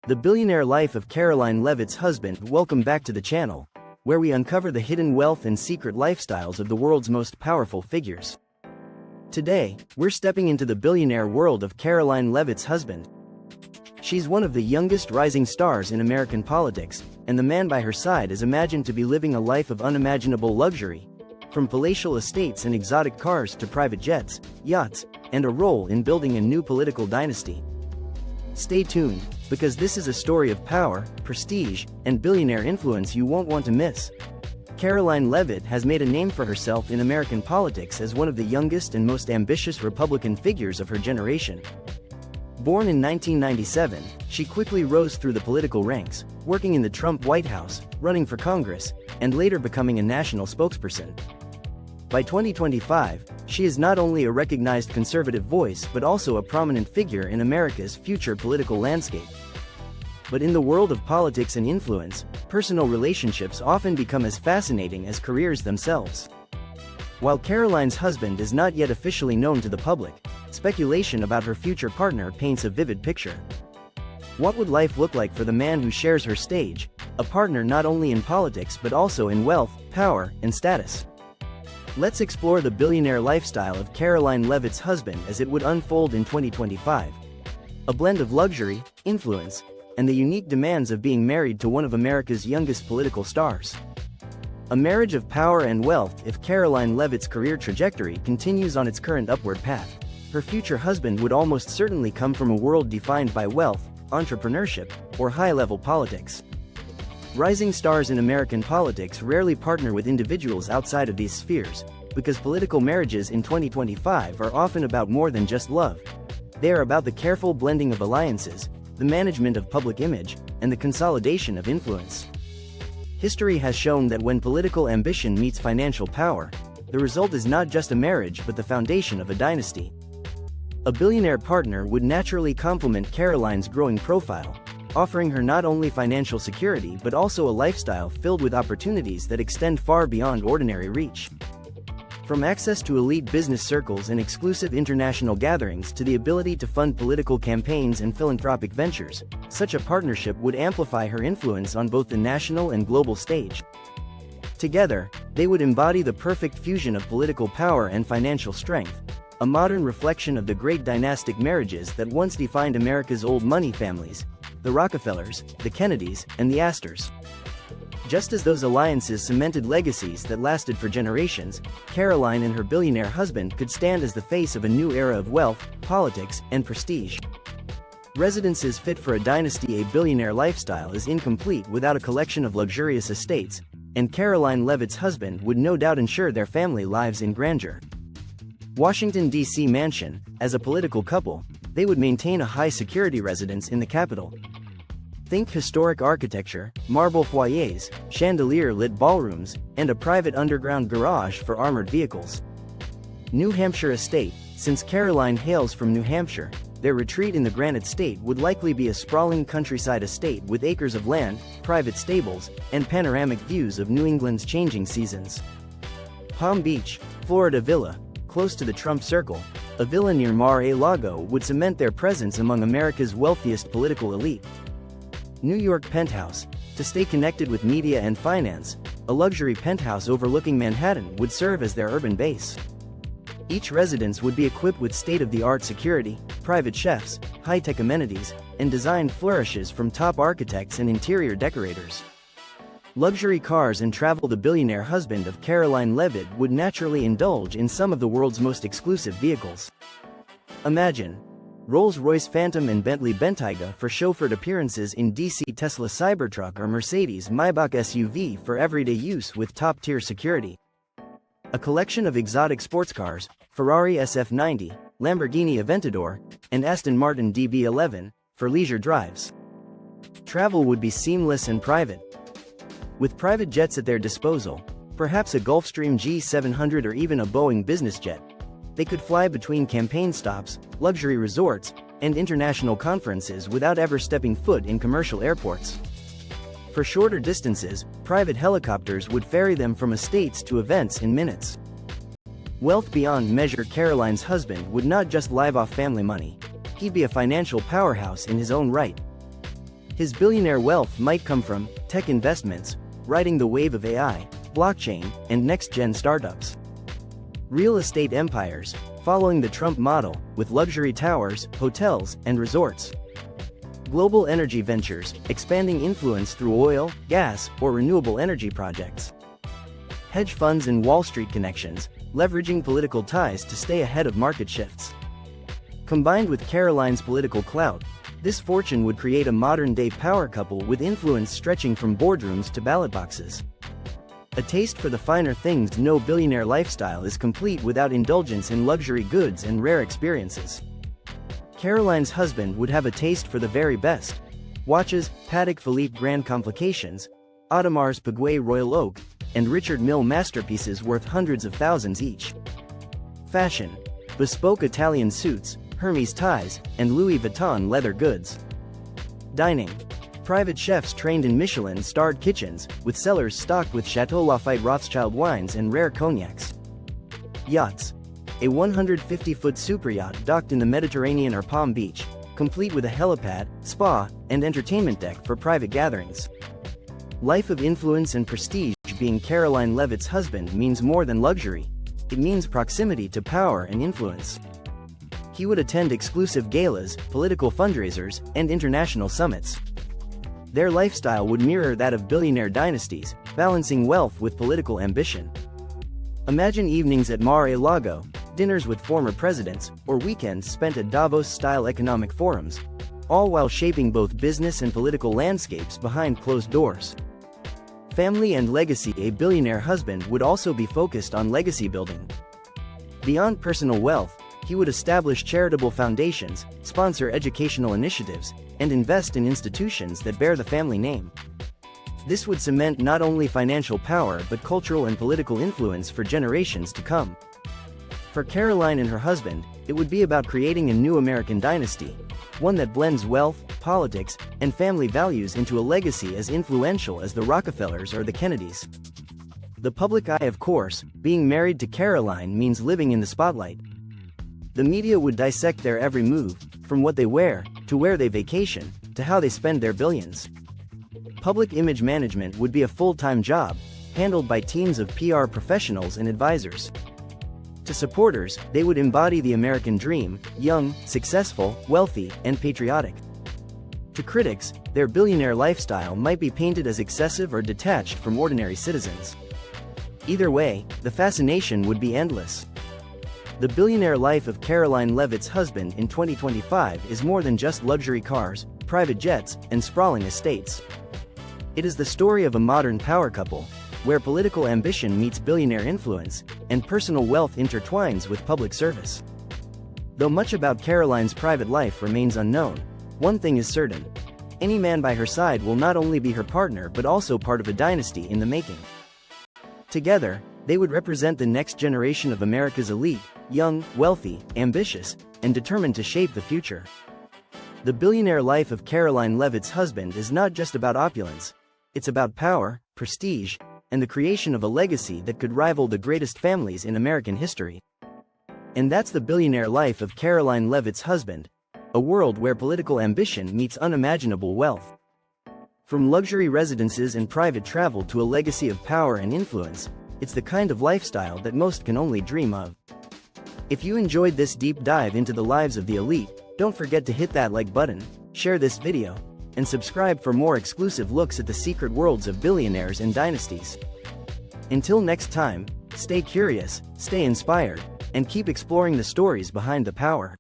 The Billionaire Life of Karoline Leavitt's husband. Welcome back to the channel, where we uncover the hidden wealth and secret lifestyles of the world's most powerful figures. Today, we're stepping into the billionaire world of Karoline Leavitt's husband. She's one of the youngest rising stars in American politics, and the man by her side is imagined to be living a life of unimaginable luxury, from palatial estates and exotic cars to private jets, yachts, and a role in building a new political dynasty. Stay tuned, because this is a story of power, prestige, and billionaire influence you won't want to miss. Karoline Leavitt has made a name for herself in American politics as one of the youngest and most ambitious Republican figures of her generation. Born in 1997, she quickly rose through the political ranks, working in the Trump White House, running for Congress, and later becoming a national spokesperson. By 2025, she is not only a recognized conservative voice but also a prominent figure in America's future political landscape. But in the world of politics and influence, personal relationships often become as fascinating as careers themselves. While Karoline's husband is not yet officially known to the public, speculation about her future partner paints a vivid picture. What would life look like for the man who shares her stage, a partner not only in politics but also in wealth, power, and status? Let's explore the billionaire lifestyle of Karoline Leavitt's husband as it would unfold in 2025. A blend of luxury, influence, and the unique demands of being married to one of America's youngest political stars. A marriage of power and wealth. If Karoline Leavitt's career trajectory continues on its current upward path, her future husband would almost certainly come from a world defined by wealth, entrepreneurship, or high-level politics. Rising stars in American politics rarely partner with individuals outside of these spheres, because political marriages in 2025 are often about more than just love. They are about the careful blending of alliances, the management of public image, and the consolidation of influence. History has shown that when political ambition meets financial power, the result is not just a marriage but the foundation of a dynasty. A billionaire partner would naturally complement Karoline's growing profile, offering her not only financial security but also a lifestyle filled with opportunities that extend far beyond ordinary reach. From access to elite business circles and exclusive international gatherings to the ability to fund political campaigns and philanthropic ventures, such a partnership would amplify her influence on both the national and global stage. Together, they would embody the perfect fusion of political power and financial strength, a modern reflection of the great dynastic marriages that once defined America's old money families, the Rockefellers, the Kennedys, and the Astors. Just as those alliances cemented legacies that lasted for generations, Karoline and her billionaire husband could stand as the face of a new era of wealth, politics, and prestige. Residences fit for a dynasty. A billionaire lifestyle is incomplete without a collection of luxurious estates, and Karoline Leavitt's husband would no doubt ensure their family lives in grandeur. Washington, D.C. mansion. As a political couple, they would maintain a high-security residence in the capital. Think historic architecture, marble foyers, chandelier-lit ballrooms, and a private underground garage for armored vehicles. New Hampshire estate. Since Karoline hails from New Hampshire, their retreat in the Granite State would likely be a sprawling countryside estate with acres of land, private stables, and panoramic views of New England's changing seasons. Palm Beach, Florida villa. Close to the Trump Circle, a villa near Mar-a-Lago would cement their presence among America's wealthiest political elite. New York penthouse. To stay connected with media and finance, a luxury penthouse overlooking Manhattan would serve as their urban base. Each residence would be equipped with state-of-the-art security, private chefs, high-tech amenities, and design flourishes from top architects and interior decorators. Luxury cars and travel. The billionaire husband of Karoline Leavitt would naturally indulge in some of the world's most exclusive vehicles. Imagine Rolls-Royce Phantom and Bentley Bentayga for chauffeured appearances in DC, Tesla Cybertruck or Mercedes Maybach SUV for everyday use with top-tier security. A collection of exotic sports cars, Ferrari SF90, Lamborghini Aventador, and Aston Martin DB11, for leisure drives. Travel would be seamless and private. With private jets at their disposal, perhaps a Gulfstream G700 or even a Boeing business jet, they could fly between campaign stops, luxury resorts, and international conferences without ever stepping foot in commercial airports. For shorter distances, private helicopters would ferry them from estates to events in minutes. Wealth beyond measure. Karoline's husband would not just live off family money, he'd be a financial powerhouse in his own right. His billionaire wealth might come from tech investments, riding the wave of AI, blockchain, and next-gen startups. Real estate empires, following the Trump model, with luxury towers, hotels, and resorts. Global energy ventures, expanding influence through oil, gas, or renewable energy projects. Hedge funds and Wall Street connections, leveraging political ties to stay ahead of market shifts. Combined with Karoline's political clout, this fortune would create a modern-day power couple with influence stretching from boardrooms to ballot boxes. A taste for the finer things. No billionaire lifestyle is complete without indulgence in luxury goods and rare experiences. Karoline's husband would have a taste for the very best. Watches, Patek Philippe Grand Complications, Audemars Piguet Royal Oak, and Richard Mille masterpieces worth hundreds of thousands each. Fashion, bespoke Italian suits, Hermes ties, and Louis Vuitton leather goods. Dining, private chefs trained in Michelin-starred kitchens, with cellars stocked with Chateau Lafite Rothschild wines and rare cognacs. Yachts, a 150-foot superyacht docked in the Mediterranean or Palm Beach, complete with a helipad, spa, and entertainment deck for private gatherings. Life of influence and prestige. Being Karoline Leavitt's husband means more than luxury. It means proximity to power and influence. He would attend exclusive galas, political fundraisers, and international summits. Their lifestyle would mirror that of billionaire dynasties, balancing wealth with political ambition. Imagine evenings at Mar-a-Lago, dinners with former presidents, or weekends spent at Davos-style economic forums, all while shaping both business and political landscapes behind closed doors. Family and legacy. A billionaire husband would also be focused on legacy building. Beyond personal wealth, he would establish charitable foundations, sponsor educational initiatives, and invest in institutions that bear the family name. This would cement not only financial power but cultural and political influence for generations to come. For Karoline and her husband, it would be about creating a new American dynasty, one that blends wealth, politics, and family values into a legacy as influential as the Rockefellers or the Kennedys. The public eye. Of course, being married to Karoline means living in the spotlight. The media would dissect their every move, from what they wear, to where they vacation, to how they spend their billions. Public image management would be a full-time job, handled by teams of PR professionals and advisors. To supporters, they would embody the American dream, young, successful, wealthy, and patriotic. To critics, their billionaire lifestyle might be painted as excessive or detached from ordinary citizens. Either way, the fascination would be endless. The billionaire life of Karoline Leavitt's husband in 2025 is more than just luxury cars, private jets, and sprawling estates. It is the story of a modern power couple, where political ambition meets billionaire influence, and personal wealth intertwines with public service. Though much about Karoline's private life remains unknown, one thing is certain: any man by her side will not only be her partner but also part of a dynasty in the making. Together, they would represent the next generation of America's elite, young, wealthy, ambitious, and determined to shape the future. The billionaire life of Karoline Leavitt's husband is not just about opulence. It's about power, prestige, and the creation of a legacy that could rival the greatest families in American history. And that's the billionaire life of Karoline Leavitt's husband, a world where political ambition meets unimaginable wealth. From luxury residences and private travel to a legacy of power and influence, it's the kind of lifestyle that most can only dream of. If you enjoyed this deep dive into the lives of the elite, don't forget to hit that like button, share this video, and subscribe for more exclusive looks at the secret worlds of billionaires and dynasties. Until next time, stay curious, stay inspired, and keep exploring the stories behind the power.